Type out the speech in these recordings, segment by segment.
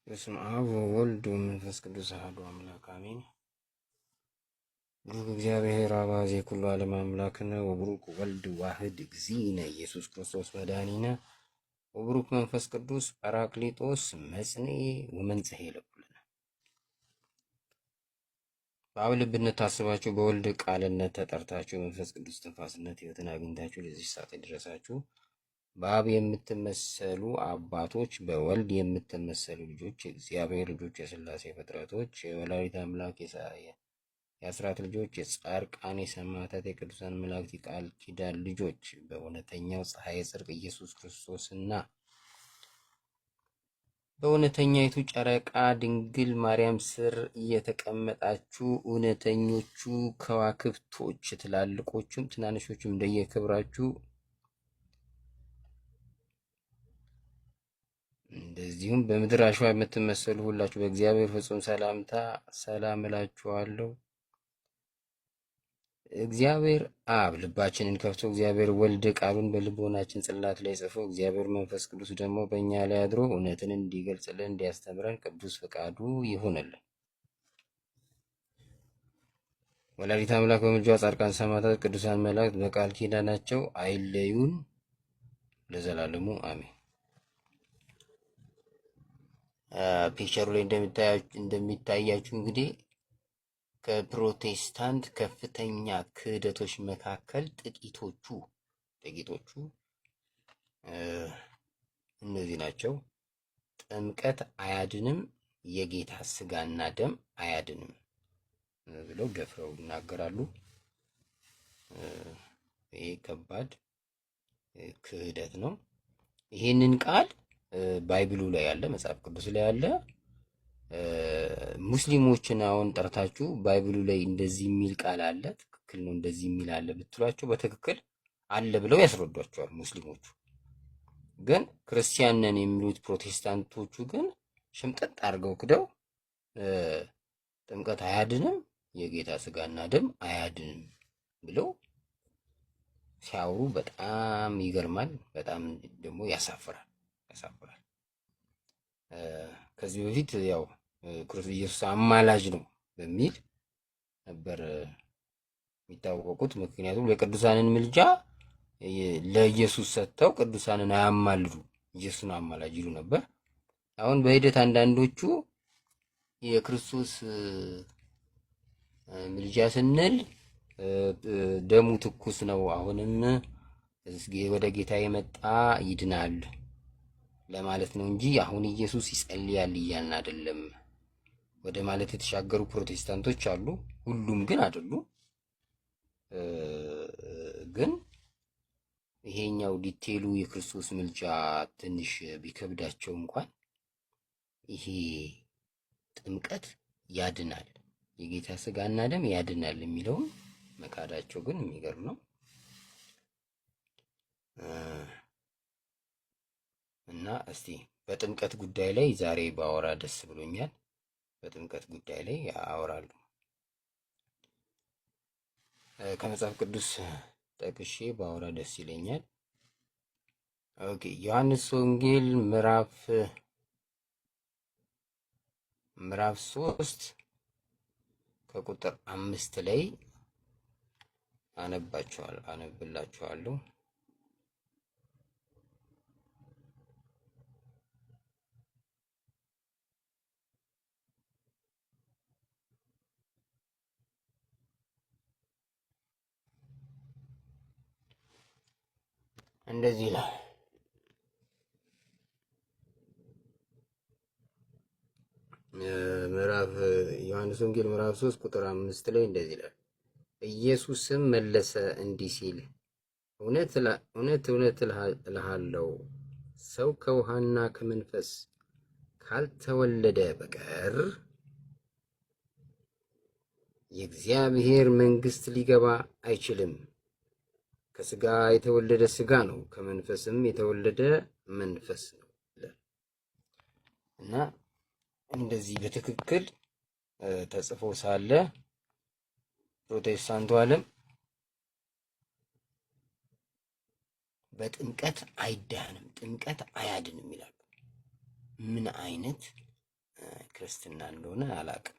በስመ አብ ወወልድ ወመንፈስ ቅዱስ አሐዱ አምላክ አሜን። ብሩክ እግዚአብሔር አባዜ ኩሉ ዓለም አምላክነ ወብሩክ ወልድ ዋህድ እግዚእነ ኢየሱስ ክርስቶስ መድኃኒነ ወብሩክ መንፈስ ቅዱስ ጰራቅሊጦስ መጽንዔ ወመንጽሔ ለኩልነ። በአብ ልብነት ታስባችሁ በወልድ ቃልነት ተጠርታችሁ መንፈስ ቅዱስ ትንፋስነት ሕይወትን አግኝታችሁ ለዚህ ሰዓት የደረሳችሁ በአብ የምትመሰሉ አባቶች በወልድ የምትመሰሉ ልጆች የእግዚአብሔር ልጆች የሥላሴ ፍጥረቶች የወላዲተ አምላክ የአስራት ልጆች የጻድቃን የሰማዕታት የቅዱሳን መላእክት የቃል ኪዳን ልጆች በእውነተኛው ፀሐይ ጽድቅ ኢየሱስ ክርስቶስና በእውነተኛይቱ ጨረቃ ድንግል ማርያም ስር እየተቀመጣችሁ እውነተኞቹ ከዋክብቶች ትላልቆቹም ትናንሾቹም እንደየክብራችሁ እንደዚሁም በምድር አሸዋ የምትመሰሉ ሁላችሁ በእግዚአብሔር ፍጹም ሰላምታ ሰላም እላችኋለሁ። እግዚአብሔር አብ ልባችንን ከፍቶ እግዚአብሔር ወልድ ቃሉን በልቦናችን ጽላት ላይ ጽፎ እግዚአብሔር መንፈስ ቅዱስ ደግሞ በእኛ ላይ አድሮ እውነትን እንዲገልጽልን እንዲያስተምረን ቅዱስ ፈቃዱ ይሁንልን። ወላዲተ አምላክ በምልጃዋ ጻድቃን ሰማዕታት ቅዱሳን መላእክት በቃል ኪዳናቸው አይለዩን ለዘላለሙ አሜን። ፒክቸሩ ላይ እንደሚታያችሁ እንግዲህ ከፕሮቴስታንት ከፍተኛ ክህደቶች መካከል ጥቂቶቹ እነዚህ ናቸው። ጥምቀት አያድንም፣ የጌታ ስጋና ደም አያድንም ብለው ደፍረው ይናገራሉ። ይሄ ከባድ ክህደት ነው። ይሄንን ቃል ባይብሉ ላይ ያለ መጽሐፍ ቅዱስ ላይ ያለ ሙስሊሞችን አሁን ጠርታችሁ ባይብሉ ላይ እንደዚህ የሚል ቃል አለ፣ ትክክል ነው እንደዚህ የሚል አለ ብትሏቸው በትክክል አለ ብለው ያስረዷቸዋል። ሙስሊሞቹ ግን ክርስቲያን ነን የሚሉት ፕሮቴስታንቶቹ ግን ሽምጥጥ አድርገው ክደው ጥምቀት አያድንም፣ የጌታ ስጋና ደም አያድንም ብለው ሲያወሩ በጣም ይገርማል። በጣም ደግሞ ያሳፍራል። ከዚህ በፊት ያው ክርስቶስ ኢየሱስ አማላጅ ነው በሚል ነበር የሚታወቁት። ምክንያቱም የቅዱሳንን ምልጃ ለኢየሱስ ሰጥተው ቅዱሳንን አያማልዱ ኢየሱስን አማላጅ ይሉ ነበር። አሁን በሂደት አንዳንዶቹ የክርስቶስ ምልጃ ስንል ደሙ ትኩስ ነው፣ አሁንም ወደ ጌታ የመጣ ይድናል ለማለት ነው እንጂ አሁን ኢየሱስ ይጸልያል እያልን አይደለም ወደ ማለት የተሻገሩ ፕሮቴስታንቶች አሉ። ሁሉም ግን አይደሉም። ግን ይሄኛው ዲቴሉ የክርስቶስ ምልጃ ትንሽ ቢከብዳቸው እንኳን ይሄ ጥምቀት ያድናል፣ የጌታ ስጋና ደም ያድናል የሚለውን መካዳቸው ግን የሚገርም ነው። እና እስቲ በጥምቀት ጉዳይ ላይ ዛሬ ባወራ ደስ ብሎኛል። በጥምቀት ጉዳይ ላይ አወራለሁ። ከመጽሐፍ ቅዱስ ጠቅሼ ባወራ ደስ ይለኛል። ኦኬ፣ ዮሐንስ ወንጌል ምዕራፍ 3 ከቁጥር 5 ላይ አነብላችኋለሁ። እንደዚህ ይላል። ዮሐንስ ወንጌል ምዕራፍ 3 ቁጥር 5 ላይ እንደዚህ ይላል። ኢየሱስም መለሰ እንዲህ ሲል እውነት እልሃለሁ ሰው ከውሃና ከመንፈስ ካልተወለደ በቀር የእግዚአብሔር መንግሥት ሊገባ አይችልም። ከስጋ የተወለደ ስጋ ነው፣ ከመንፈስም የተወለደ መንፈስ ነው እና እንደዚህ በትክክል ተጽፎ ሳለ ፕሮቴስታንቱ ዓለም በጥምቀት አይዳንም፣ ጥምቀት አያድንም ይላሉ። ምን አይነት ክርስትና እንደሆነ አላቅም።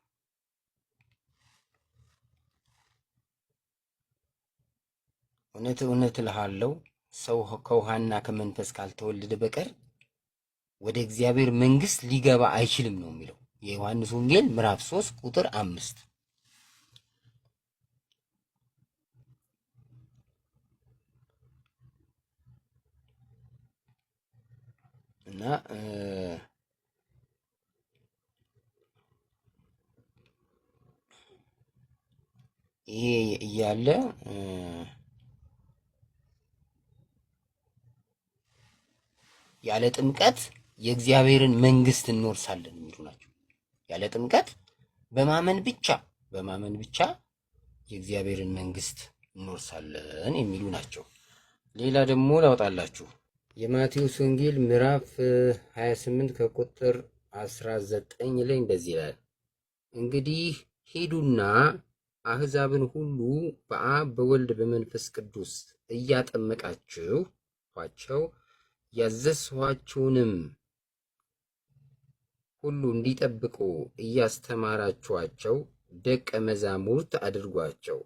እውነት እውነት እልሃለሁ ሰው ከውሃና ከመንፈስ ካልተወለደ በቀር ወደ እግዚአብሔር መንግስት ሊገባ አይችልም ነው የሚለው የዮሐንስ ወንጌል ምዕራፍ 3 ቁጥር 5። እና ይሄ እያለ ያለ ጥምቀት የእግዚአብሔርን መንግስት እንወርሳለን የሚሉ ናቸው። ያለ ጥምቀት በማመን ብቻ የእግዚአብሔርን መንግስት እንወርሳለን የሚሉ ናቸው። ሌላ ደግሞ ላውጣላችሁ የማቴዎስ ወንጌል ምዕራፍ 28 ከቁጥር 19 ላይ እንደዚህ ይላል፣ እንግዲህ ሂዱና አሕዛብን ሁሉ በአብ በወልድ በመንፈስ ቅዱስ እያጠመቃችኋቸው ያዘዝኋችሁንም ሁሉ እንዲጠብቁ እያስተማራችኋቸው ደቀ መዛሙርት አድርጓቸው።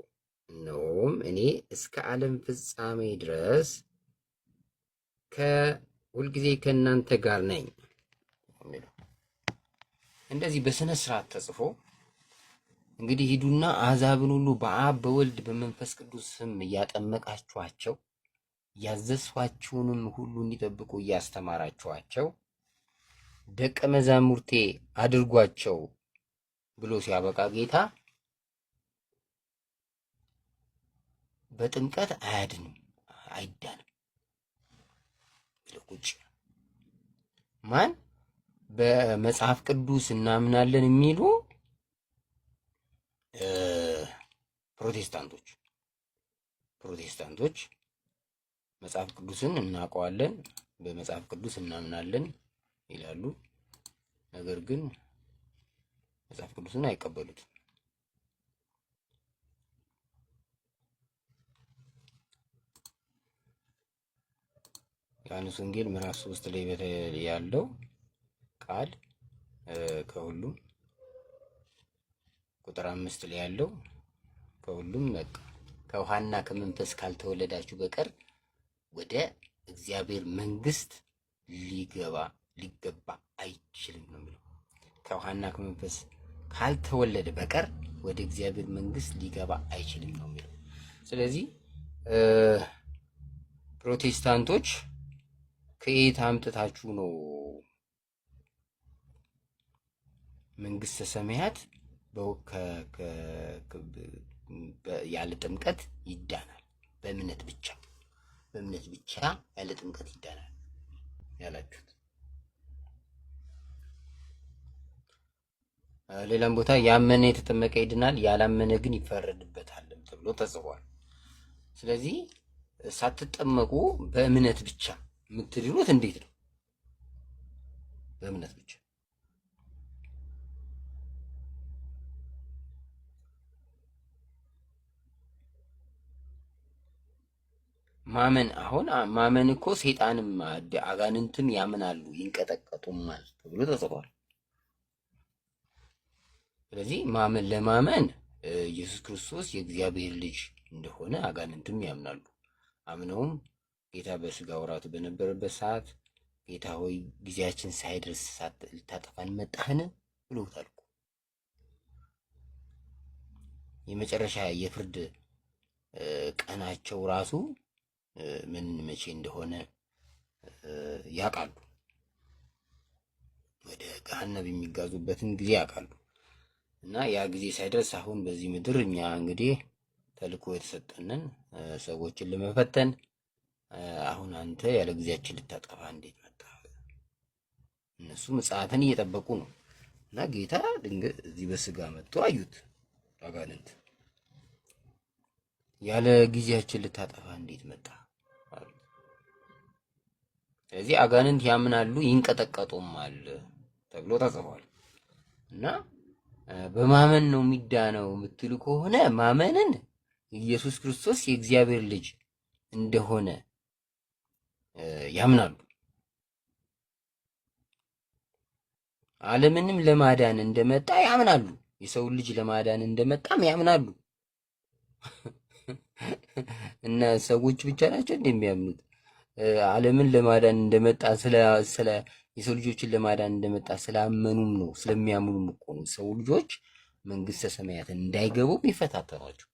እነሆም እኔ እስከ ዓለም ፍጻሜ ድረስ ሁልጊዜ ከእናንተ ጋር ነኝ። እንደዚህ በስነ ስርዓት ተጽፎ እንግዲህ ሂዱና አሕዛብን ሁሉ በአብ በወልድ በመንፈስ ቅዱስ ስም እያጠመቃችኋቸው ያዘዝኋችሁንም ሁሉ እንዲጠብቁ እያስተማራችኋቸው ደቀ መዛሙርቴ አድርጓቸው ብሎ ሲያበቃ ጌታ በጥምቀት አያድንም አይዳንም ቁጭ ማን በመጽሐፍ ቅዱስ እናምናለን የሚሉ ፕሮቴስታንቶች መጽሐፍ ቅዱስን እናውቀዋለን በመጽሐፍ ቅዱስ እናምናለን ይላሉ። ነገር ግን መጽሐፍ ቅዱስን አይቀበሉትም። ዮሐንስ ወንጌል ምዕራፍ 3 ላይ ያለው ቃል ከሁሉም ቁጥር 5 ላይ ያለው ከሁሉም ከውሃና ከመንፈስ ካልተወለዳችሁ በቀር ወደ እግዚአብሔር መንግስት ሊገባ አይችልም ነው የሚለው። ከውሃና ከመንፈስ ካልተወለደ በቀር ወደ እግዚአብሔር መንግስት ሊገባ አይችልም ነው የሚለው። ስለዚህ ፕሮቴስታንቶች ከየት አምጥታችሁ ነው መንግስተ ሰማያት ያለ ጥምቀት ይዳናል፣ በእምነት ብቻ ያለ ጥምቀት ይዳናል ያላችሁት? ሌላም ቦታ ያመነ የተጠመቀ ይድናል፣ ያላመነ ግን ይፈረድበታል ተብሎ ተጽፏል። ስለዚህ ሳትጠመቁ በእምነት ብቻ የምትድኑት እንዴት ነው? በእምነት ብቻ ማመን። አሁን ማመን እኮ ሰይጣንም አጋንንትም ያምናሉ ይንቀጠቀጡማል ተብሎ ተጽፏል። ስለዚህ ለማመን ኢየሱስ ክርስቶስ የእግዚአብሔር ልጅ እንደሆነ አጋንንትም ያምናሉ። አምነውም ጌታ በስጋ ወራቱ በነበረበት ሰዓት ጌታ ሆይ ጊዜያችን ሳይደርስ ልታጠፋን መጣህን ብለውታል። የመጨረሻ የፍርድ ቀናቸው ራሱ ምን መቼ እንደሆነ ያውቃሉ። ወደ ገሃነም የሚጋዙበትን ጊዜ ያውቃሉ። እና ያ ጊዜ ሳይደርስ አሁን በዚህ ምድር እኛ እንግዲህ ተልእኮ የተሰጠንን ሰዎችን ለመፈተን አሁን አንተ ያለ ጊዜያችን ልታጠፋ እንዴት መጣ? እነሱ ምጽአትን እየጠበቁ ነው። እና ጌታ ድንገት እዚህ በስጋ መጥቶ አዩት አጋንንት። ያለ ጊዜያችን ልታጠፋ እንዴት መጣ? ስለዚህ አጋንንት ያምናሉ ይንቀጠቀጡማል ተብሎ ተጽፏል። እና በማመን ነው የሚዳነው የምትሉ ከሆነ ማመንን ኢየሱስ ክርስቶስ የእግዚአብሔር ልጅ እንደሆነ ያምናሉ። ዓለምንም ለማዳን እንደመጣ ያምናሉ። የሰው ልጅ ለማዳን እንደመጣም ያምናሉ። እና ሰዎች ብቻ ናቸው እንደሚያምኑት? ዓለምን ለማዳን እንደመጣ ስለ የሰው ልጆችን ለማዳን እንደመጣ ስላመኑም ነው፣ ስለሚያምኑም እኮ ነው ሰው ልጆች መንግስተ ሰማያትን እንዳይገቡ የሚፈታተኗቸው።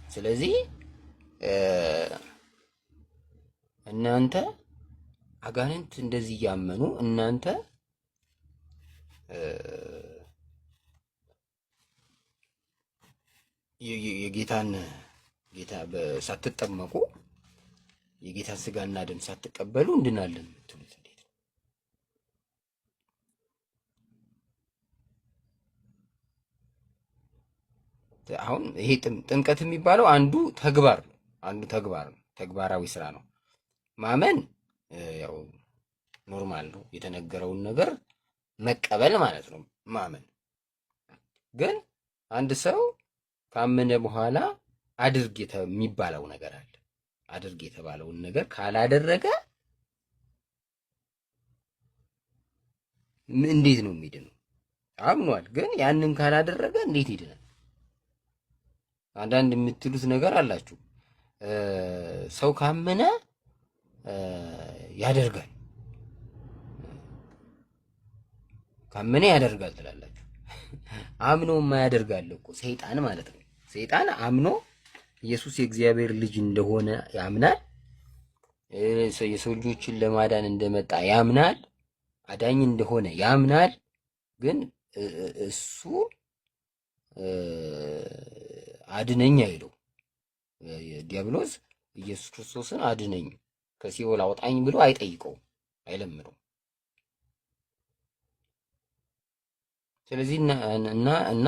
ስለዚህ እናንተ አጋንንት እንደዚህ እያመኑ እናንተ የጌታን ጌታ ሳትጠመቁ የጌታን ስጋና ደም ሳትቀበሉ እንድናለን የምትሉት እንዴት ነው? አሁን ይሄ ጥምቀት የሚባለው አንዱ ተግባር ነው። ተግባራዊ ስራ ነው። ማመን ያው ኖርማል ነው። የተነገረውን ነገር መቀበል ማለት ነው ማመን። ግን አንድ ሰው ካመነ በኋላ አድርግ የሚባለው ነገር አለ። አድርግ የተባለውን ነገር ካላደረገ እንዴት ነው የሚድነው? አምኗል፣ ግን ያንን ካላደረገ እንዴት ይድናል? አንዳንድ የምትሉት ነገር አላችሁ። ሰው ካመነ ያደርጋል፣ ካመነ ያደርጋል ትላላችሁ። አምኖማ ያደርጋል እኮ ሰይጣን ማለት ነው። ሰይጣን አምኖ ኢየሱስ የእግዚአብሔር ልጅ እንደሆነ ያምናል። የሰው ልጆችን ለማዳን እንደመጣ ያምናል። አዳኝ እንደሆነ ያምናል። ግን እሱ አድነኝ አይለው። ዲያብሎስ ኢየሱስ ክርስቶስን አድነኝ ከሲኦል አውጣኝ ብሎ አይጠይቀውም፣ አይለምነውም። ስለዚህ እና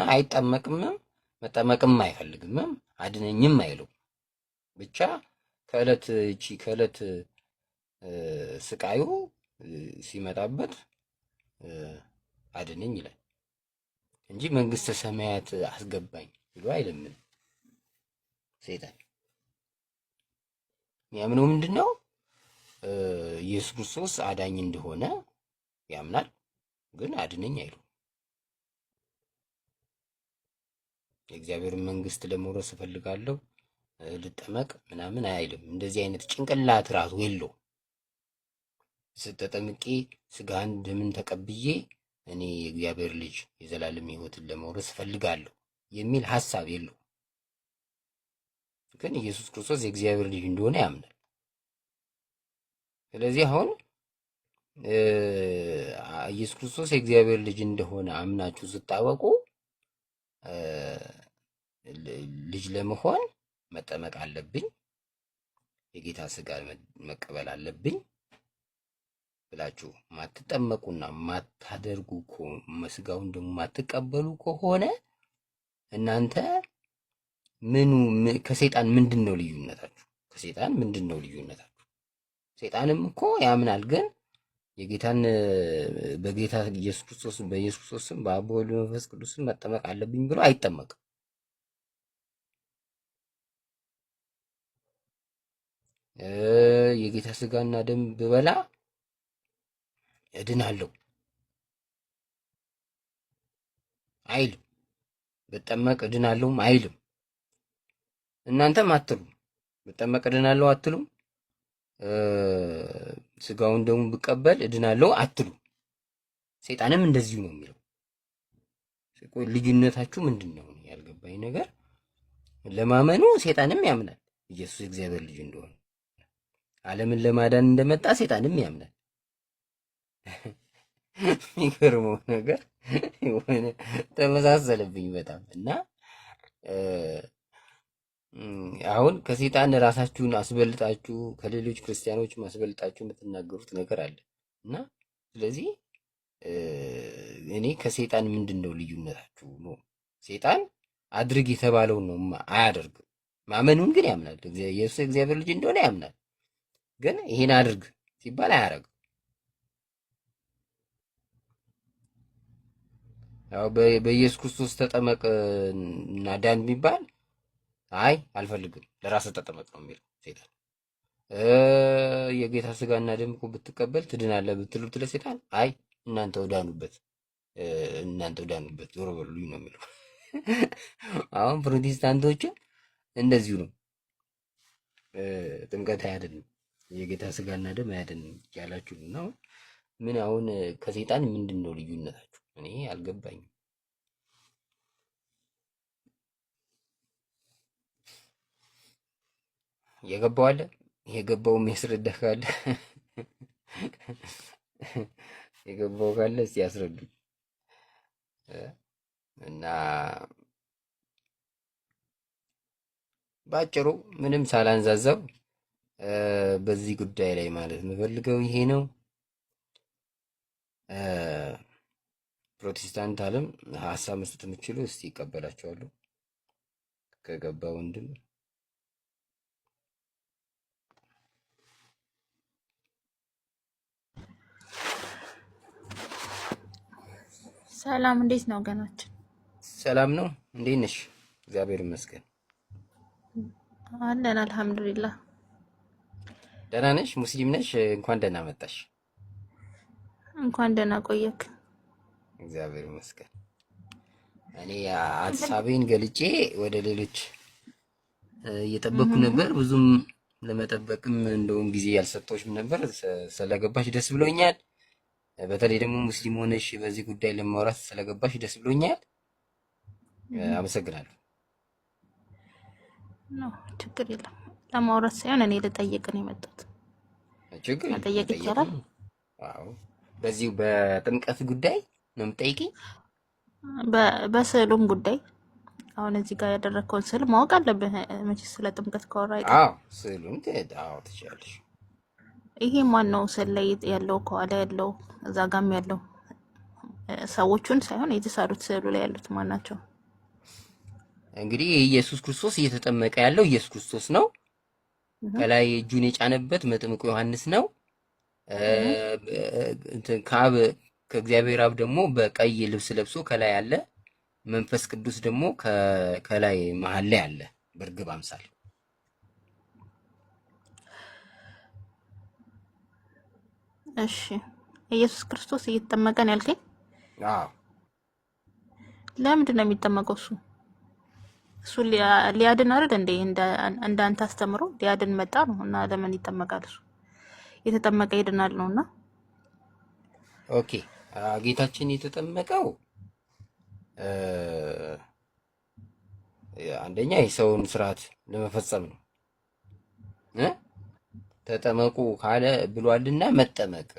አይጠመቅምም፣ መጠመቅም አይፈልግምም፣ አድነኝም አይለው። ብቻ ከዕለት ስቃዩ ሲመጣበት አድነኝ ይላል እንጂ መንግስተ ሰማያት አስገባኝ ብሎ አይለምንም። ሰይጣን የሚያምነው ምንድን ነው? ኢየሱስ ክርስቶስ አዳኝ እንደሆነ ያምናል፣ ግን አድነኝ አይለው። የእግዚአብሔርን መንግስት ለመውረስ እፈልጋለሁ ልጠመቅ ምናምን አይልም። እንደዚህ አይነት ጭንቅላት ራሱ የለው። ስተጠምቄ ስጋን ደምን ተቀብዬ እኔ የእግዚአብሔር ልጅ የዘላለም ሕይወትን ለመውረስ እፈልጋለሁ የሚል ሐሳብ የለው። ግን ኢየሱስ ክርስቶስ የእግዚአብሔር ልጅ እንደሆነ ያምናል። ስለዚህ አሁን ኢየሱስ ክርስቶስ የእግዚአብሔር ልጅ እንደሆነ አምናችሁ ስታወቁ ልጅ ለመሆን መጠመቅ አለብኝ፣ የጌታ ስጋ መቀበል አለብኝ ብላችሁ ማትጠመቁና ማታደርጉ ስጋውን ደግሞ ማትቀበሉ ከሆነ እናንተ ከሰይጣን ምንድን ነው ልዩነታችሁ? ከሰይጣን ምንድን ነው ልዩነታችሁ? ሰይጣንም እኮ ያምናል፣ ግን የጌታን በጌታ ኢየሱስ ክርስቶስ በኢየሱስ ክርስቶስ ስም በአብ ወልድ መንፈስ ቅዱስ መጠመቅ አለብኝ ብሎ አይጠመቅም። የጌታ ስጋና ደም ብበላ እድናለሁ አይልም። በጠመቅ እድናለሁም አይልም። እናንተም አትሉም። በጠመቅ እድናለሁ አትሉም። ስጋውን ደግሞ ብቀበል እድናለሁ አትሉም። ሰይጣንም እንደዚሁ ነው የሚለው። ልዩነታችሁ ምንድን ነው? ያልገባኝ ነገር ለማመኑ ሰይጣንም ያምናል ኢየሱስ የእግዚአብሔር ልጅ እንደሆነ። ዓለምን ለማዳን እንደመጣ ሰይጣንም ያምናል። የሚገርመው ነገር የሆነ ተመሳሰለብኝ በጣም እና አሁን ከሰይጣን ራሳችሁን አስበልጣችሁ ከሌሎች ክርስቲያኖች አስበልጣችሁ የምትናገሩት ነገር አለ እና ስለዚህ እኔ ከሰይጣን ምንድን ነው ልዩነታችሁ ነው? ሰይጣን አድርግ የተባለውን ነው አያደርግም። ማመኑን ግን ያምናል። ኢየሱስ እግዚአብሔር ልጅ እንደሆነ ያምናል። ግን ይሄን አድርግ ሲባል አያደርግም። ያው በኢየሱስ ክርስቶስ ተጠመቅ እና ዳን ቢባል አይ አልፈልግም ለራስህ ተጠመቅ ነው የሚለው ሰይጣን። የጌታ ስጋና ደም እኮ ብትቀበል ትድናለህ ብትሉት ለሰይጣን አይ እናንተ ወዳኑበት ዞሮ በሉኝ ነው የሚለው። አሁን ፕሮቴስታንቶችን እንደዚሁ ነው። ጥምቀት አያድንም፣ የጌታ ስጋና ደም አያድንም ያላችሁ ነው። ምን አሁን ከሰይጣን ምንድን ነው ልዩነታችሁ? እኔ አልገባኝም። የገባው አለ የገባውም ያስረዳህ ካለ የገባው ካለ እስቲ ያስረዱ እና ባጭሩ ምንም ሳላንዛዛው በዚህ ጉዳይ ላይ ማለት የምፈልገው ይሄ ነው። ፕሮቴስታንት ዓለም ሀሳብ መስጠት የምችሉ እስቲ ይቀበላቸዋለሁ ከገባ ወንድም ሰላም፣ እንዴት ነው ገናችን? ሰላም ነው። እንዴት ነሽ? እግዚአብሔር ይመስገን አለን፣ አልሐምዱሊላህ። ደህና ነሽ? ሙስሊም ነሽ? እንኳን ደህና መጣሽ። እንኳን ደህና ቆየክ። እግዚአብሔር ይመስገን። እኔ ሀሳቤን ገልጬ ወደ ሌሎች እየጠበቅኩ ነበር። ብዙም ለመጠበቅም እንደውም ጊዜ ያልሰጠሁሽም ነበር። ስለገባሽ ደስ ብሎኛል። በተለይ ደግሞ ሙስሊም ሆነሽ በዚህ ጉዳይ ለማውራት ስለገባሽ ደስ ብሎኛል። አመሰግናለሁ። ችግር የለም። ለማውራት ሳይሆን እኔ ልጠይቅ ነው የመጣሁት። ችግር መጠየቅ ይቻላል? አዎ። በዚሁ በጥምቀት ጉዳይ ነው የምጠይቂኝ? በስዕሉም ጉዳይ አሁን እዚህ ጋር ያደረግከውን ስዕል ማወቅ አለብህ መቼስ ስለ ጥምቀት ካወራ አይቀር። አዎ፣ ስዕሉን ትችያለሽ። ይሄ ማን ነው ስዕል ላይ ያለው? ከኋላ ያለው እዛ ጋም ያለው ሰዎቹን ሳይሆን የተሳሉት ስዕሉ ላይ ያሉት ማን ናቸው? እንግዲህ ኢየሱስ ክርስቶስ እየተጠመቀ ያለው ኢየሱስ ክርስቶስ ነው። ከላይ እጁን የጫነበት መጥምቁ ዮሐንስ ነው። ከአብ ከእግዚአብሔር አብ ደግሞ በቀይ ልብስ ለብሶ ከላይ አለ። መንፈስ ቅዱስ ደግሞ ከላይ መሀል ላይ አለ በርግብ አምሳል። እሺ፣ ኢየሱስ ክርስቶስ እየተጠመቀን ያልከኝ? አዎ። ለምንድን ነው የሚጠመቀው? እሱ ሊያድን አይደል እንዴ? እንዳንተ አስተምሮ ሊያድን መጣ ነው እና ለምን ይጠመቃል? እሱ የተጠመቀ ይድናል ነውና። ኦኬ፣ ጌታችን የተጠመቀው አንደኛ የሰውን ስርዓት ለመፈጸም ነው። ተጠመቁ ካለ ብሏልና መጠመቅ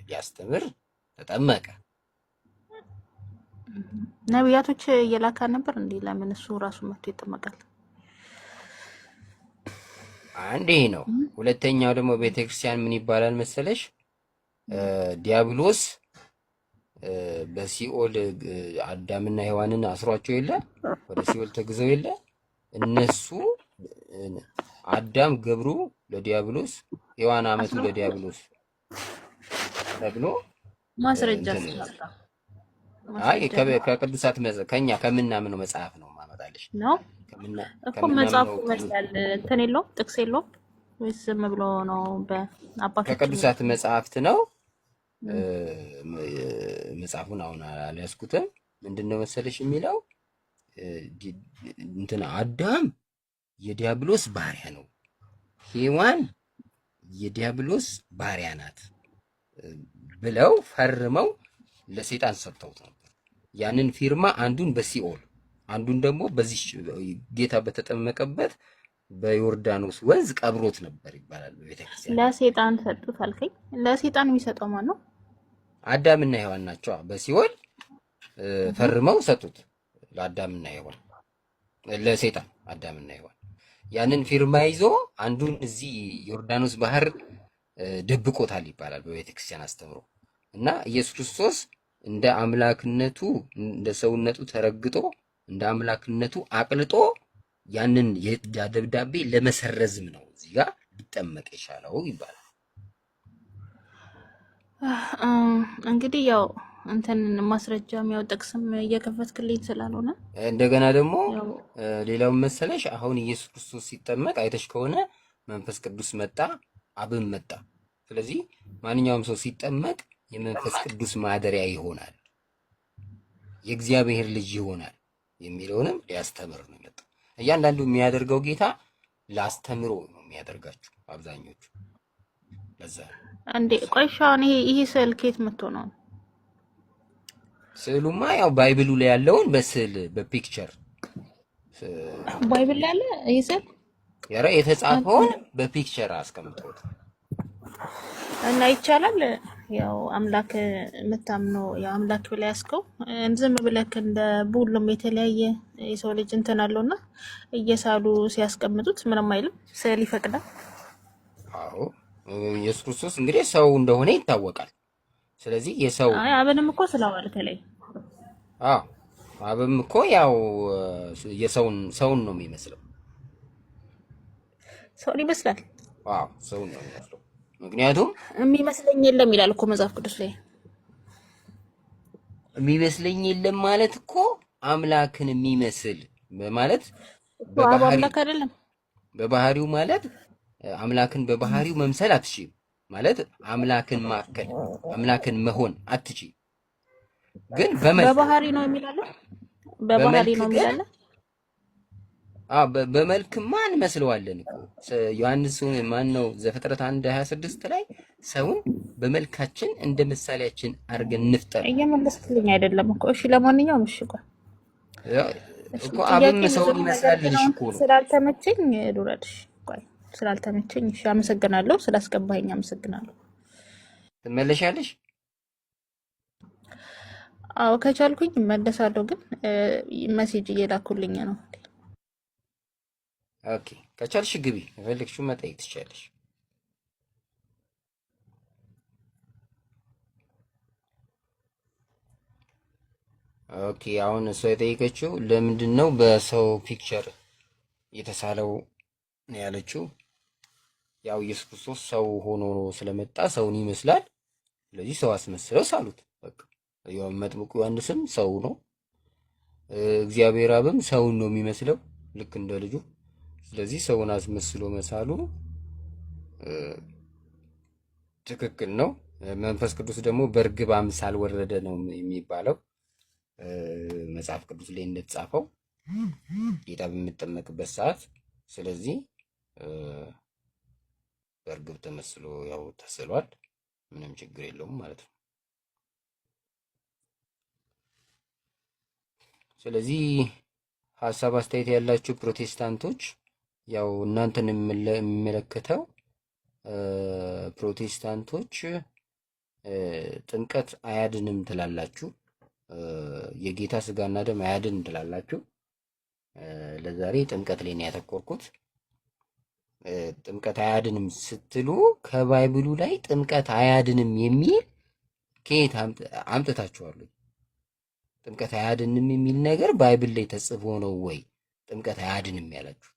ሊያስተምር ተጠመቀ። ነቢያቶች እየላካ ነበር እንዴ? ለምን እሱ ራሱ መጥቶ ይጠመቃል? አንዴ ነው። ሁለተኛው ደግሞ ቤተክርስቲያን ምን ይባላል መሰለሽ? ዲያብሎስ በሲኦል አዳምና ሔዋንን አስሯቸው የለ ወደ ሲኦል ተግዘው የለ እነሱ አዳም ገብሩ ለዲያብሎስ ሔዋን አመቱ ለዲያብሎስ ተብሎ ማስረጃ አይ ከቅዱሳት ከኛ ከምናምነው መጽሐፍ ነው ማመጣልሽ ነው እኮ መጽሐፉ መስላል እንትን የለውም ጥቅስ የለውም ወይስ ዝም ብሎ ነው? በአባቶች ከቅዱሳት መጽሐፍት ነው። መጽሐፉን አሁን አልያዝኩትም። ምንድነው መሰለሽ የሚለው እንትን አዳም የዲያብሎስ ባሪያ ነው፣ ሔዋን የዲያብሎስ ባሪያ ናት ብለው ፈርመው ለሰይጣን ሰጥተውት ነበር። ያንን ፊርማ አንዱን በሲኦል አንዱን ደግሞ በዚህ ጌታ በተጠመቀበት በዮርዳኖስ ወንዝ ቀብሮት ነበር ይባላል በቤተክርስቲያን። ለሰይጣን ሰጡት አልከኝ? ለሰይጣን የሚሰጠው ማን ነው? አዳምና ሔዋን ናቸው። በሲኦል ፈርመው ሰጡት ለአዳምና ሔዋን፣ ለሰይጣን አዳምና ሔዋን። ያንን ፊርማ ይዞ አንዱን እዚህ ዮርዳኖስ ባህር ደብቆታል ይባላል በቤተክርስቲያን አስተምሮ። እና ኢየሱስ ክርስቶስ እንደ አምላክነቱ እንደ ሰውነቱ ተረግጦ እንደ አምላክነቱ አቅልጦ ያንን ደብዳቤ ለመሰረዝም ነው እዚህ ጋር ሊጠመቅ የቻለው ይባላል። እንግዲህ ያው እንትን ማስረጃም ያው ጥቅስም እየከፈትክልኝ ስላልሆነ እንደገና ደግሞ ሌላው መሰለሽ አሁን ኢየሱስ ክርስቶስ ሲጠመቅ አይተሽ ከሆነ መንፈስ ቅዱስ መጣ፣ አብም መጣ። ስለዚህ ማንኛውም ሰው ሲጠመቅ የመንፈስ ቅዱስ ማደሪያ ይሆናል፣ የእግዚአብሔር ልጅ ይሆናል የሚለውንም ሊያስተምር ነው የመጣው። እያንዳንዱ የሚያደርገው ጌታ ላስተምሮ ነው የሚያደርጋቸው አብዛኞቹ። ለዛ አንዴ ቆይሻውን ይሄ ስዕል ከየት መጥቶ ነው? ስዕሉማ ያው ባይብሉ ላይ ያለውን በስዕል በፒክቸር ባይብል ላይ ያለ ይሄ ስዕል ያረ የተጻፈውን በፒክቸር አስቀምጦት እና ይቻላል። ያው አምላክ የምታምነው ያው አምላክ ብላ ያስከው ዝም ብለክ እንደ ሁሉም የተለያየ የሰው ልጅ እንትን አለውና እየሳሉ ሲያስቀምጡት ምንም አይልም። ስዕል ይፈቅዳል። አዎ ኢየሱስ ክርስቶስ እንግዲህ ሰው እንደሆነ ይታወቃል። ስለዚህ የሰው አብንም እኮ ስለዋልከ ላይ አብም እኮ ያው ሰውን ነው የሚመስለው። ሰውን ይመስላል። ሰውን ነው የሚመስለው። ምክንያቱም የሚመስለኝ የለም ይላል እኮ መጽሐፍ ቅዱስ ላይ። የሚመስለኝ የለም ማለት እኮ አምላክን የሚመስል ማለት አምላክ አይደለም። በባህሪው ማለት አምላክን በባህሪው መምሰል አትችይም ማለት አምላክን ማከል አምላክን መሆን አትችይም። ግን በባህሪ ነው የሚላለ በባህሪ ነው የሚላለ በመልክማ እንመስለዋለን እኮ ዮሐንስ ማን ነው ዘፍጥረት 1:26 ላይ ሰውን በመልካችን እንደ ምሳሌያችን አድርገን እንፍጠር። እየመለስክልኝ አይደለም እኮ። እሺ ለማንኛውም እሺ እኮ አብም ሰውን ይመስላል ልሽ እኮ ነው። ስላልተመቸኝ ዱረድሽ ስላልተመቸኝ እሺ፣ አመሰግናለሁ። ስላስገባኸኝ አመሰግናለሁ። ትመለሻለሽ? አዎ ከቻልኩኝ እመለሳለሁ፣ ግን ሜሴጅ እየላኩልኝ ነው። ኦኬ ከቻልሽ ግቢ፣ የፈለግሽው መጠየቅ ትችያለሽ። ኦኬ አሁን እሷ የጠየቀችው ለምንድን ነው በሰው ፒክቸር የተሳለው ነው ያለችው። ያው ኢየሱስ ክርስቶስ ሰው ሆኖ ስለመጣ ሰውን ይመስላል። ስለዚህ ሰው አስመስለው ሳሉት። በቃ ያው መጥምቁ ዮሐንስም ሰው ነው፣ እግዚአብሔር አብም ሰውን ነው የሚመስለው ልክ እንደ ልጁ። ስለዚህ ሰውን አስመስሎ መሳሉ ትክክል ነው። መንፈስ ቅዱስ ደግሞ በርግብ አምሳል ወረደ ነው የሚባለው መጽሐፍ ቅዱስ ላይ እንደተጻፈው ጌታ በሚጠመቅበት ሰዓት። ስለዚህ በርግብ ተመስሎ ያው ተስሏል። ምንም ችግር የለውም ማለት ነው። ስለዚህ ሀሳብ አስተያየት ያላችሁ ፕሮቴስታንቶች ያው እናንተን የሚመለከተው ፕሮቴስታንቶች ጥምቀት አያድንም ትላላችሁ፣ የጌታ ስጋና ደም አያድንም ትላላችሁ። ለዛሬ ጥምቀት ላይ ነው ያተኮርኩት። ጥምቀት አያድንም ስትሉ ከባይብሉ ላይ ጥምቀት አያድንም የሚል ከየት አምጥታችኋል? ጥምቀት አያድንም የሚል ነገር ባይብል ላይ ተጽፎ ነው ወይ ጥምቀት አያድንም ያላችሁት?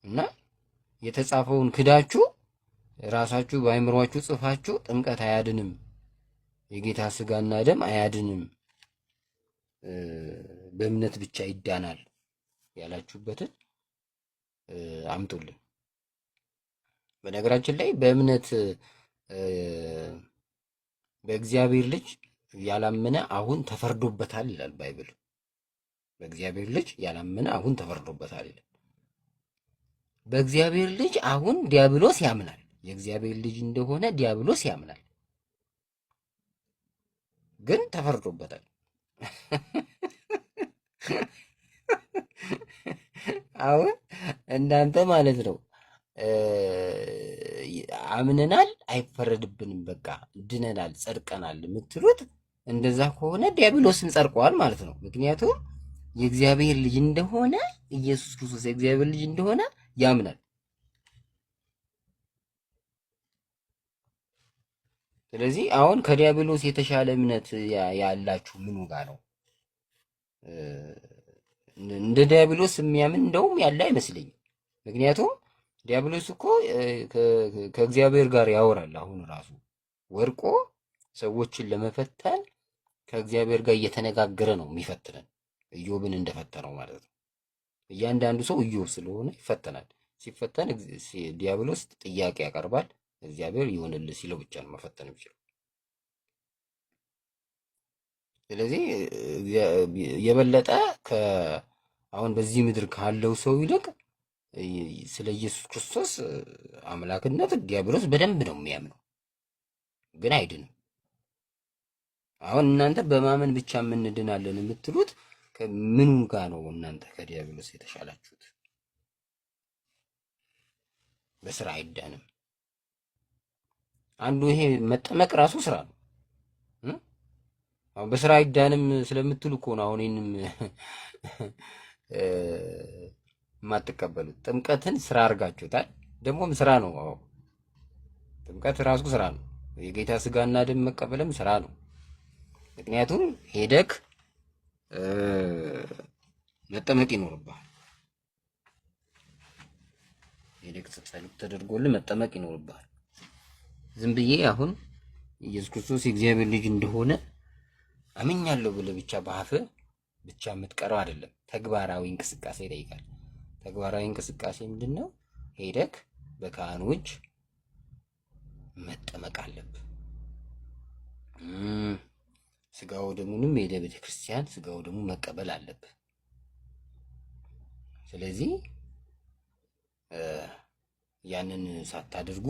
እና የተጻፈውን ክዳችሁ ራሳችሁ በአይምሯችሁ ጽፋችሁ ጥምቀት አያድንም፣ የጌታ ስጋና ደም አያድንም፣ በእምነት ብቻ ይዳናል ያላችሁበትን አምጡልን። በነገራችን ላይ በእምነት በእግዚአብሔር ልጅ ያላመነ አሁን ተፈርዶበታል ይላል ባይብል። በእግዚአብሔር ልጅ ያላመነ አሁን ተፈርዶበታል ይላል። በእግዚአብሔር ልጅ አሁን ዲያብሎስ ያምናል። የእግዚአብሔር ልጅ እንደሆነ ዲያብሎስ ያምናል፣ ግን ተፈርዶበታል። አሁን እናንተ ማለት ነው አምነናል አይፈረድብንም፣ በቃ ድነናል፣ ጸድቀናል የምትሉት እንደዛ ከሆነ ዲያብሎስን ጸድቀዋል ማለት ነው። ምክንያቱም የእግዚአብሔር ልጅ እንደሆነ ኢየሱስ ክርስቶስ የእግዚአብሔር ልጅ እንደሆነ ያምናል። ስለዚህ አሁን ከዲያብሎስ የተሻለ እምነት ያላችሁ ምኑ ጋር ነው? እንደ ዲያብሎስ የሚያምን እንደውም ያለ አይመስለኝም። ምክንያቱም ዲያብሎስ እኮ ከእግዚአብሔር ጋር ያወራል። አሁን ራሱ ወርቆ ሰዎችን ለመፈተን ከእግዚአብሔር ጋር እየተነጋገረ ነው የሚፈትነን፣ ኢዮብን እንደፈተነው ማለት ነው። እያንዳንዱ ሰው ኢዮብ ስለሆነ ይፈተናል። ሲፈተን ዲያብሎስ ጥያቄ ያቀርባል። እግዚአብሔር ይሆንልህ ሲለው ብቻ ነው መፈተን የሚችለው። ስለዚህ የበለጠ አሁን በዚህ ምድር ካለው ሰው ይልቅ ስለ ኢየሱስ ክርስቶስ አምላክነት ዲያብሎስ በደንብ ነው የሚያምነው፣ ግን አይድንም። አሁን እናንተ በማመን ብቻ እንድናለን የምትሉት ምኑ ጋር ነው? እናንተ ከዲያብሎስ የተሻላችሁት? በስራ አይዳንም። አንዱ ይሄ መጠመቅ ራሱ ስራ ነው። አሁን በስራ አይዳንም ስለምትሉ እኮ ነው አሁን ይህንም የማትቀበሉት። ጥምቀትን ስራ አድርጋችሁታል። ደግሞም ስራ ነው። አዎ ጥምቀት ራሱ ስራ ነው። የጌታ ስጋና ደም መቀበልም ስራ ነው። ምክንያቱም ሄደክ መጠመቅ ይኖርብሃል። ሄደክ ጸሎት ተደርጎልህ መጠመቅ ይኖርብሃል። ዝም ብዬ አሁን ኢየሱስ ክርስቶስ የእግዚአብሔር ልጅ እንደሆነ አምኛለሁ ብለህ ብቻ በአፍህ ብቻ የምትቀረው አይደለም። ተግባራዊ እንቅስቃሴ ይጠይቃል። ተግባራዊ እንቅስቃሴ ምንድን ነው? ሄደክ በካህኑ እጅ መጠመቅ አለብህ። ስጋው ደሙንም ሄደ ቤተክርስቲያን ስጋው ደሙ መቀበል አለብህ። ስለዚህ ያንን ሳታደርጉ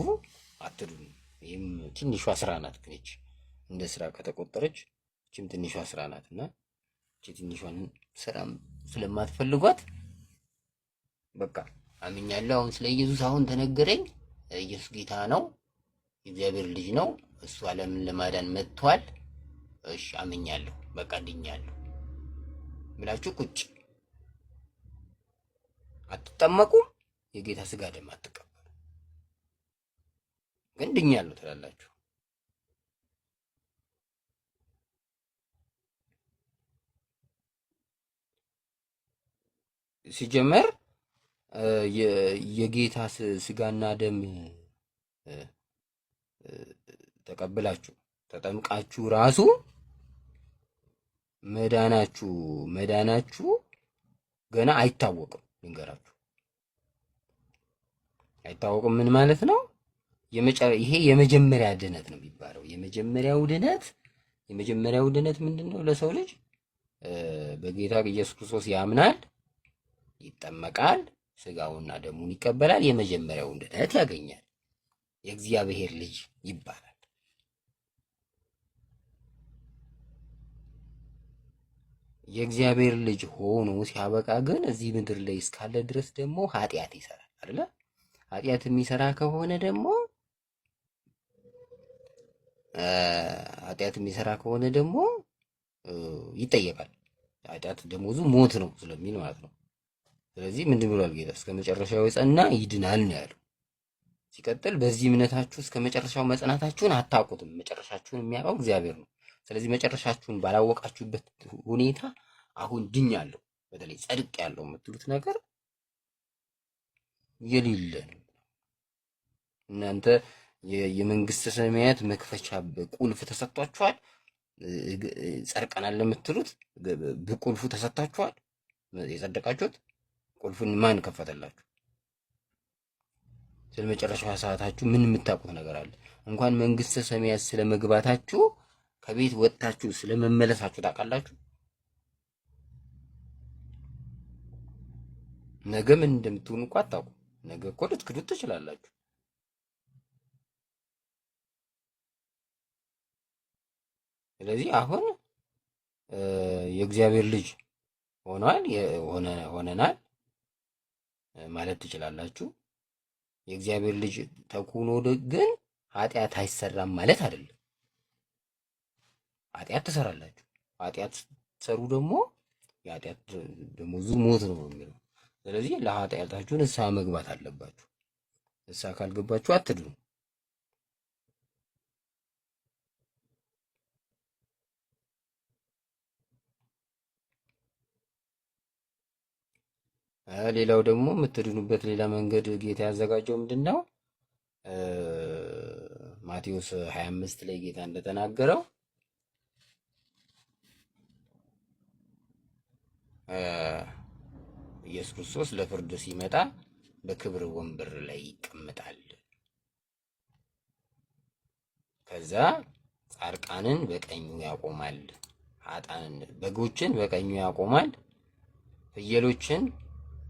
አትዱም። ይህም ትንሿ ስራ ናት። ግን እንደ ስራ ከተቆጠረች እችም ትንሿ ስራ ናት እና እቺ ትንሿን ስራ ስለማትፈልጓት በቃ አምኛለሁ። አሁን ስለ ኢየሱስ አሁን ተነገረኝ። ኢየሱስ ጌታ ነው፣ የእግዚአብሔር ልጅ ነው፣ እሱ ዓለምን ለማዳን መጥቷል። እሺ አምኛለሁ፣ በቃ ድኛለሁ ብላችሁ ቁጭ አትጠመቁም። የጌታ ስጋ ደም አትቀበሉ፣ ግን ድኛለሁ ትላላችሁ። ሲጀመር የጌታ ስጋና ደም ተቀብላችሁ ተጠምቃችሁ ራሱ መዳናችሁ ገና አይታወቅም። ልንገራችሁ፣ አይታወቅም። ምን ማለት ነው? ይሄ የመጀመሪያ ድነት ነው የሚባለው። የመጀመሪያው ድነት ምንድነው? ለሰው ልጅ በጌታ ኢየሱስ ክርስቶስ ያምናል፣ ይጠመቃል፣ ስጋውና ደሙን ይቀበላል፣ የመጀመሪያው ድነት ያገኛል፣ የእግዚአብሔር ልጅ ይባላል። የእግዚአብሔር ልጅ ሆኖ ሲያበቃ ግን እዚህ ምድር ላይ እስካለ ድረስ ደግሞ ኃጢአት ይሰራል አይደለ? ኃጢአት የሚሰራ ከሆነ ደግሞ ይጠየቃል። ኃጢአት ደሞዙ ሞት ነው ስለሚል ማለት ነው። ስለዚህ ምንድን ብሏል ጌታ? እስከ መጨረሻው የጸና ይድናል ነው ያለው። ሲቀጥል በዚህ እምነታችሁ እስከ መጨረሻው መጽናታችሁን አታውቁትም። መጨረሻችሁን የሚያውቀው እግዚአብሔር ነው። ስለዚህ መጨረሻችሁን ባላወቃችሁበት ሁኔታ አሁን ድኛለሁ፣ በተለይ ጸድቅ ያለው የምትሉት ነገር የሌለ ነው። እናንተ የመንግስተ ሰማያት መክፈቻ ቁልፍ ተሰጥቷችኋል። ጸድቀናል ለምትሉት በቁልፉ ተሰጥቷችኋል። የጸደቃችሁት ቁልፉን ማን ከፈተላችሁ? ስለ መጨረሻው ሰዓታችሁ ምን የምታውቁት ነገር አለ? እንኳን መንግስተ ሰማያት ስለ መግባታችሁ ከቤት ወጥታችሁ ስለ መመለሳችሁ ታውቃላችሁ? ነገ ምን እንደምትሆኑ እንኳን አታውቁም። ነገ እኮ ልትክዱት ትችላላችሁ። ስለዚህ አሁን የእግዚአብሔር ልጅ ሆነናል ማለት ትችላላችሁ። የእግዚአብሔር ልጅ ተኩኖ ግን ኃጢአት አይሰራም ማለት አይደለም። ኃጢአት ትሰራላችሁ። ኃጢአት ትሰሩ ደግሞ የኃጢአት ደሞዙ ሞት ነው የሚለው። ስለዚህ ለኃጢአታችሁ ንስሐ መግባት አለባችሁ። ንስሐ ካልገባችሁ አትድኑ። ሌላው ደግሞ የምትድኑበት ሌላ መንገድ ጌታ ያዘጋጀው ምንድን ነው? ማቴዎስ 25 ላይ ጌታ እንደተናገረው ኢየሱስ ክርስቶስ ለፍርድ ሲመጣ በክብር ወንበር ላይ ይቀመጣል። ከዛ ጻድቃንን በቀኙ ያቆማል፣ ኃጥአንን በጎችን በቀኙ ያቆማል፣ ፍየሎችን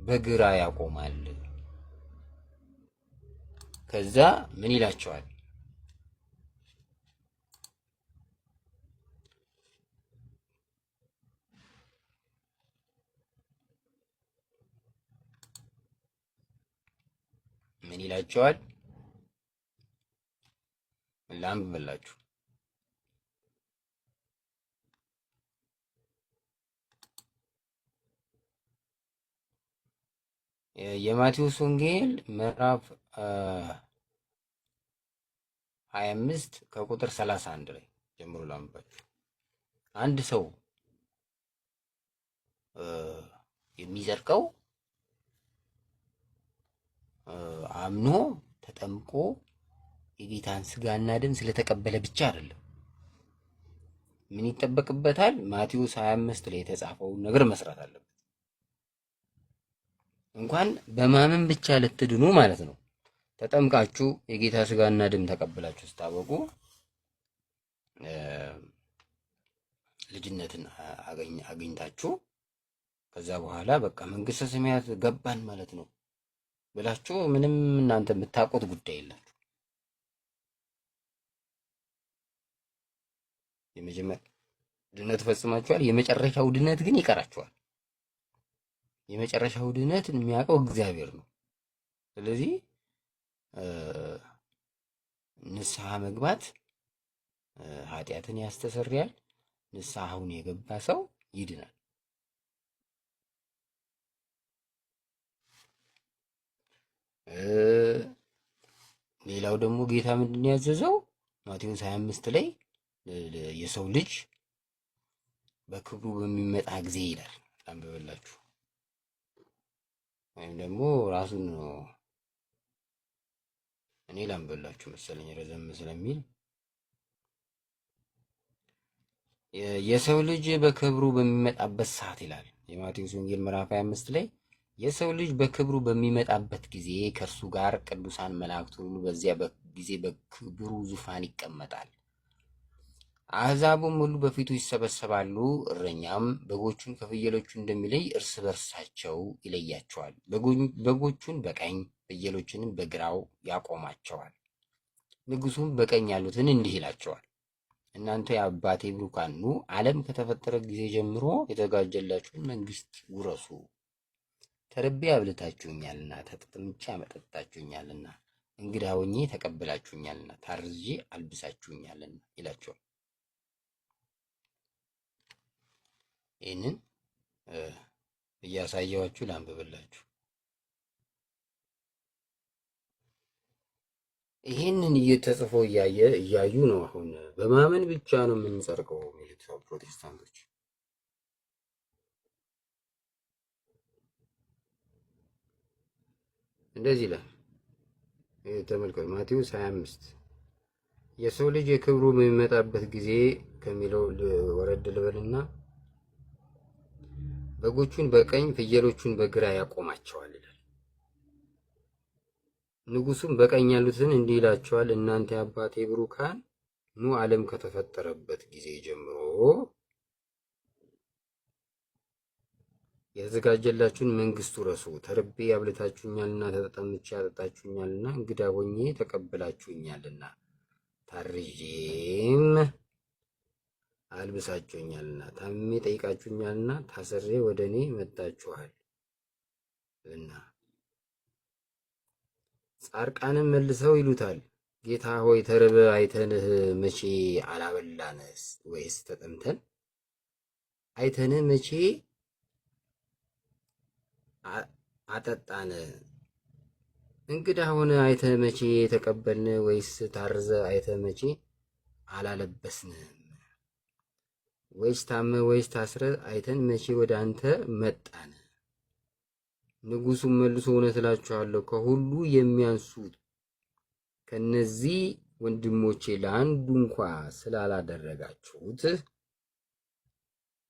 በግራ ያቆማል። ከዛ ምን ይላቸዋል? ምን ይላቸዋል? ላንብብላችሁ። የማቴዎስ ወንጌል ምዕራፍ 25 ከቁጥር 31 ላይ ጀምሮ ላንብባችሁ። አንድ ሰው የሚጸድቀው አምኖ ተጠምቆ የጌታን ስጋና ደም ስለተቀበለ ብቻ አይደለም። ምን ይጠበቅበታል? ማቴዎስ 25 ላይ የተጻፈውን ነገር መስራት አለበት። እንኳን በማመን ብቻ ልትድኑ ማለት ነው። ተጠምቃችሁ የጌታ ስጋና ደም ተቀበላችሁ ስታበቁ ልጅነትን አግኝታችሁ ከዛ በኋላ በቃ መንግስተ ሰማያት ገባን ማለት ነው ብላችሁ ምንም እናንተ የምታውቁት ጉዳይ የላችሁ። የመጀመሪያ ድነት ፈጽማችኋል። የመጨረሻው ድነት ግን ይቀራችኋል። የመጨረሻው ድነት የሚያውቀው እግዚአብሔር ነው። ስለዚህ ንስሐ መግባት ኃጢአትን ያስተሰርያል። ንስሐውን የገባ ሰው ይድናል። ሌላው ደግሞ ጌታ ምንድን ያዘዘው? ማቴዎስ 25 ላይ የሰው ልጅ በክብሩ በሚመጣ ጊዜ ይላል። አንብበላችሁ ወይም ደግሞ ራሱን ነው እኔ ላንብበላችሁ መሰለኝ ረዘም ስለሚል የሰው ልጅ በክብሩ በሚመጣበት ሰዓት ይላል የማቴዎስ ወንጌል ምዕራፍ 25 ላይ የሰው ልጅ በክብሩ በሚመጣበት ጊዜ ከእርሱ ጋር ቅዱሳን መላእክት ሁሉ በዚያ ጊዜ በክብሩ ዙፋን ይቀመጣል። አሕዛቡም ሁሉ በፊቱ ይሰበሰባሉ። እረኛም በጎቹን ከፍየሎቹ እንደሚለይ እርስ በርሳቸው ይለያቸዋል። በጎቹን በቀኝ ፍየሎችንም በግራው ያቆማቸዋል። ንጉሡም በቀኝ ያሉትን እንዲህ ይላቸዋል፣ እናንተ የአባቴ ብሩካን ኑ፣ ዓለም ከተፈጠረ ጊዜ ጀምሮ የተዘጋጀላችሁን መንግሥት ውረሱ። ተርቤ አብልታችሁኛልና፣ ተጠምቼ አጠጣችሁኛልና፣ እንግዳ ሆኜ ተቀብላችሁኛልና፣ ታርዤ አልብሳችሁኛልና ይላቸዋል። ይህንን እያሳየዋችሁ ላንብብላችሁ። ይህንን እየተጽፎ እያዩ ነው አሁን በማመን ብቻ ነው የምንጸድቀው የሚሉት ፕሮቴስታንቶች። እንደዚህ ይላል፣ ተመልከቱ። ማቴዎስ 25 የሰው ልጅ የክብሩ በሚመጣበት ጊዜ ከሚለው ወረድ ልበልና በጎቹን በቀኝ ፍየሎቹን በግራ ያቆማቸዋል ይላል። ንጉሡም በቀኝ ያሉትን እንዲህ ይላቸዋል፣ እናንተ የአባቴ ብሩካን ኑ፣ ዓለም ከተፈጠረበት ጊዜ ጀምሮ የተዘጋጀላችሁን መንግሥት ውረሱ። ተርቤ አብልታችሁኛልና፣ ተጠምቼ አጠጣችሁኛልና፣ እንግዳ ሆኜ ተቀብላችሁኛልና፣ ታርዤም አልብሳችሁኛልና፣ ታምሜ ጠይቃችሁኛልና፣ ታስሬ ወደ እኔ መጣችኋል እና ጻድቃንም መልሰው ይሉታል፣ ጌታ ሆይ ተርበ አይተንህ መቼ አላበላንስ? ወይስ ተጠምተን አይተንህ መቼ አጠጣን? እንግዳ ሆነ አይተህ መቼ ተቀበልን? ወይስ ታርዘ አይተህ መቼ አላለበስንም? ወይስ ታመ ወይስ ታስረ አይተን መቼ ወደ አንተ መጣን? ንጉሡም መልሶ እውነት እላችኋለሁ ከሁሉ የሚያንሱት ከነዚህ ወንድሞቼ ለአንዱ እንኳ ስላላደረጋችሁት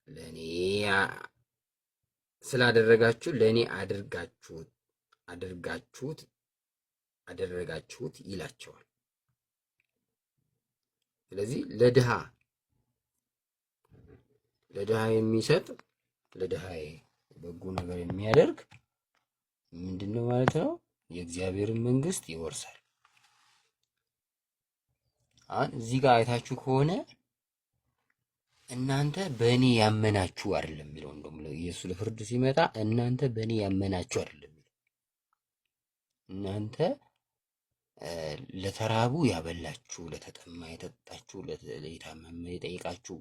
ለእኔ ስላደረጋችሁ ለእኔ አደረጋችሁት ይላቸዋል። ስለዚህ ለድሃ የሚሰጥ ለድሃ በጎ ነገር የሚያደርግ ምንድነው ማለት ነው? የእግዚአብሔርን መንግስት ይወርሳል። አሁን እዚህ ጋር አይታችሁ ከሆነ እናንተ በእኔ ያመናችሁ አይደለም የሚለው። እንደውም ኢየሱስ ለፍርድ ሲመጣ እናንተ በእኔ ያመናችሁ አይደለም የሚለው። እናንተ ለተራቡ ያበላችሁ፣ ለተጠማ የጠጣችሁ፣ ለታመመ የጠየቃችሁ፣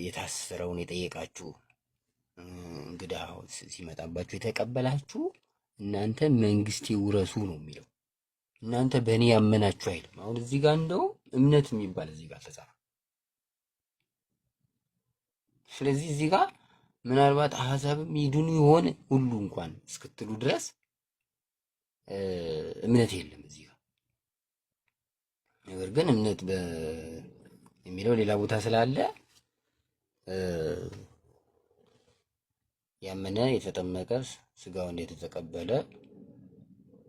የታሰረውን የጠየቃችሁ፣ እንግዳ ሲመጣባችሁ የተቀበላችሁ እናንተ መንግስቴ ውረሱ ነው የሚለው። እናንተ በእኔ ያመናችሁ አይልም። አሁን እዚህ ጋር እንደው እምነት የሚባል እዚህ ጋር ተጻፈ። ስለዚህ እዚህ ጋር ምናልባት አሕዛብም ይድኑ ይሆን ሁሉ እንኳን እስክትሉ ድረስ እምነት የለም እዚህ ጋር። ነገር ግን እምነት የሚለው ሌላ ቦታ ስላለ ያመነ የተጠመቀ ስጋውን የተቀበለ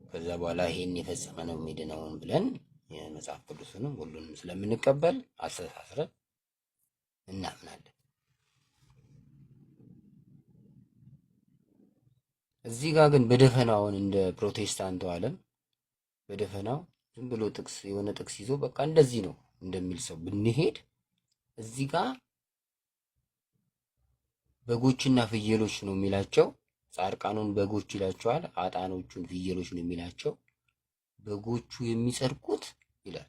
ከዛ በኋላ ይሄን የፈጸመ ነው የሚድነውን ብለን የመጽሐፍ ቅዱስንም ሁሉንም ስለምንቀበል አስተሳስረን እናምናለን። እዚህ ጋር ግን በደፈናውን እንደ ፕሮቴስታንቱ ዓለም በደፈናው ዝም ብሎ የሆነ ጥቅስ ይዞ በቃ እንደዚህ ነው እንደሚል ሰው ብንሄድ እዚህ ጋር በጎችና ፍየሎች ነው የሚላቸው። ጻድቃኑን በጎች ይላቸዋል፣ አጣኖቹን ፍየሎች ነው የሚላቸው። በጎቹ የሚጸድቁት ይላል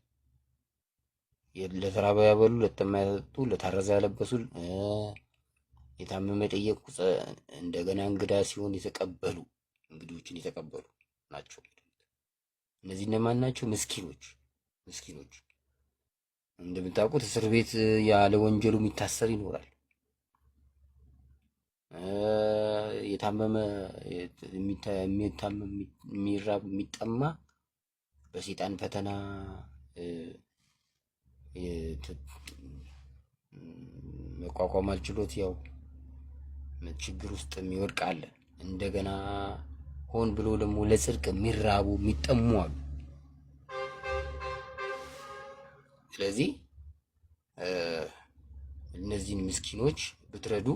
ለተራበ ያበሉ፣ ለተጠማ ያጠጡ፣ ለታረዘ ያለበሱ፣ የታመመ የጠየቁ፣ እንደገና እንግዳ ሲሆን የተቀበሉ፣ እንግዶችን የተቀበሉ ናቸው። እነዚህ እነማን ናቸው? ምስኪኖች። እንደምታውቁት እስር ቤት ያለ ወንጀሉ የሚታሰር ይኖራል። የታመመ የሚራብ የሚጠማ በሰይጣን ፈተና መቋቋም አልችሎት ያው ችግር ውስጥ የሚወድቅ አለ። እንደገና ሆን ብሎ ደግሞ ለጽድቅ የሚራቡ የሚጠሙ አሉ። ስለዚህ እነዚህን ምስኪኖች ብትረዱ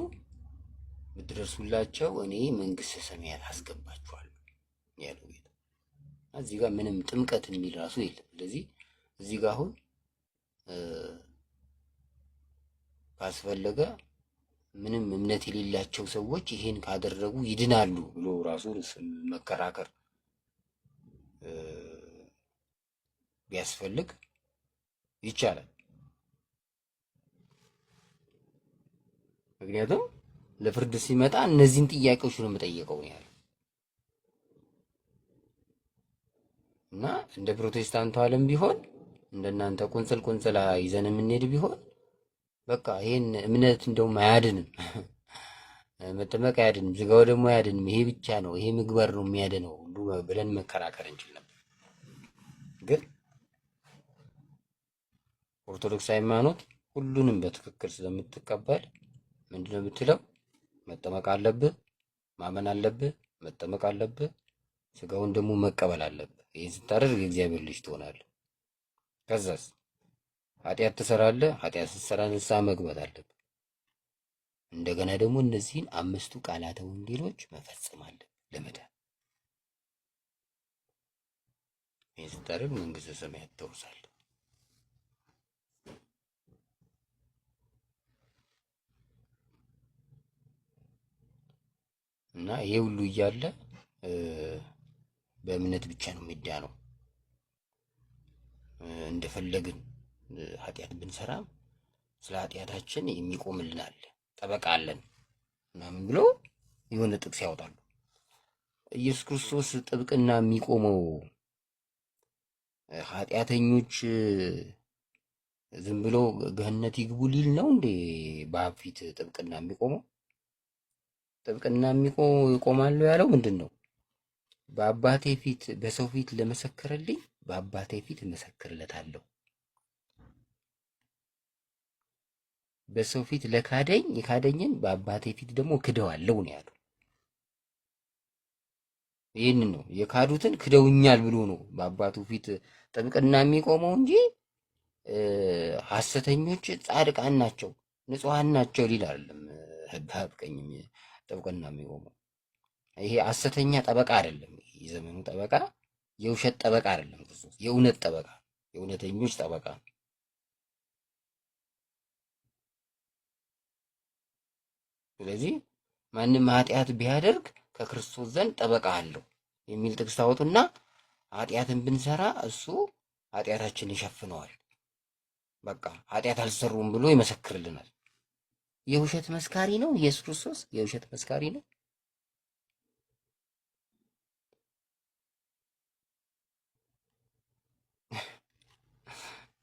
ብትደርሱላቸው እኔ መንግስተ ሰማያት አስገባችኋለሁ ያለው ጌታ። እዚህ ጋር ምንም ጥምቀት የሚል ራሱ የለም። ስለዚህ እዚህ ጋር አሁን ካስፈለገ ምንም እምነት የሌላቸው ሰዎች ይሄን ካደረጉ ይድናሉ ብሎ ራሱ መከራከር ቢያስፈልግ ይቻላል። ምክንያቱም ለፍርድ ሲመጣ እነዚህን ጥያቄዎች ነው የምጠየቀው ነው ያለው። እና እንደ ፕሮቴስታንቱ ዓለም ቢሆን እንደናንተ ቁንጽል ይዘን የምንሄድ ቢሆን በቃ ይሄን እምነት እንደውም አያድንም፣ መጠመቅ አያድንም፣ ስጋው ደግሞ አያድንም፣ ይሄ ብቻ ነው ይሄ ምግባር ነው የሚያድነው ሁሉ ብለን መከራከር እንችል ነበር። ግን ኦርቶዶክስ ሃይማኖት ሁሉንም በትክክል ስለምትቀበል ምንድነው የምትለው? መጠመቅ አለብህ፣ ማመን አለብህ፣ መጠመቅ አለብህ፣ ስጋውን ደግሞ መቀበል አለብህ። ይህን ስታደርግ የእግዚአብሔር ልጅ ትሆናለህ። ከዛስ ኃጢአት ትሰራለህ። ኃጢአት ስትሰራ ንስሐ መግባት አለብህ። እንደገና ደግሞ እነዚህን 5ቱ ቃላተ ወንጌሎች መፈጸም አለብህ ለመዳን። ይህን ስታደርግ መንግስተ ሰማያት ትወርሳለህ። እና ይሄ ሁሉ እያለ በእምነት ብቻ ነው የሚዳነው። እንደፈለግን ኃጢአት ብንሰራም ስለ ኃጢአታችን የሚቆምልን አለ፣ ጠበቃ አለን ምናምን ብሎ የሆነ ጥቅስ ያወጣሉ። ኢየሱስ ክርስቶስ ጥብቅና የሚቆመው ኃጢአተኞች ዝም ብሎ ገህነት ይግቡ ሊል ነው እንዴ? በአብ ፊት ጥብቅና የሚቆመው ጥብቅና ይቆማሉ ያለው ምንድን ነው? በአባቴ ፊት በሰው ፊት ለመሰከረልኝ በአባቴ ፊት እመሰክርለታለሁ። በሰው ፊት ለካደኝ የካደኝን በአባቴ ፊት ደግሞ ክደዋለሁ ነው ያለው። ይህን ነው የካዱትን ክደውኛል ብሎ ነው በአባቱ ፊት ጥብቅና የሚቆመው እንጂ ሐሰተኞች ጻድቃን ናቸው ንጹሐን ናቸው ሊል አይደለም። በሐቀኝም ጥብቅና የሚቆመው ይሄ ሐሰተኛ ጠበቃ አይደለም። የዘመኑ ጠበቃ የውሸት ጠበቃ አይደለም። ክርስቶስ የእውነት ጠበቃ፣ የእውነተኞች ጠበቃ። ስለዚህ ማንም ኃጢአት ቢያደርግ ከክርስቶስ ዘንድ ጠበቃ አለው የሚል ጥቅስ ታወጡና ኃጢአትን ብንሰራ እሱ ኃጢአታችንን ይሸፍነዋል። በቃ ኃጢአት አልሰሩም ብሎ ይመሰክርልናል። የውሸት መስካሪ ነው ኢየሱስ ክርስቶስ፣ የውሸት መስካሪ ነው።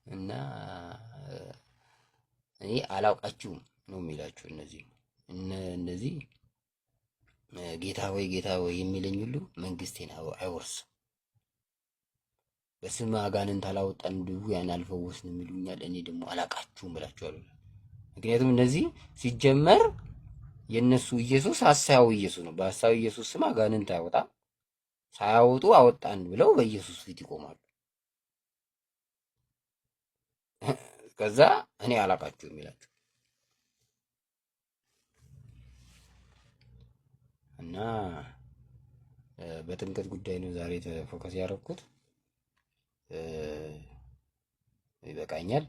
እና እኔ አላውቃችሁም ነው የሚላችሁ። እነዚህ ጌታ ሆይ የሚለኝ ሁሉ መንግስቴን አይወርስም። በስም አጋንንት አላወጣን ድውያን አልፈወስንም የሚሉኛል፣ እኔ ደግሞ አላውቃችሁም እላችኋለሁ። ምክንያቱም እነዚህ ሲጀመር የነሱ ኢየሱስ ሐሳዊ ኢየሱስ ነው። በሐሳዊ ኢየሱስ ስም አጋንንት አይወጣም። ሳያወጡ አወጣን ብለው በኢየሱስ ፊት ይቆማሉ። ከዛ እኔ አላውቃችሁም ይላችሁ እና በጥምቀት ጉዳይ ነው ዛሬ ፎከስ ያደረኩት። ይበቃኛል።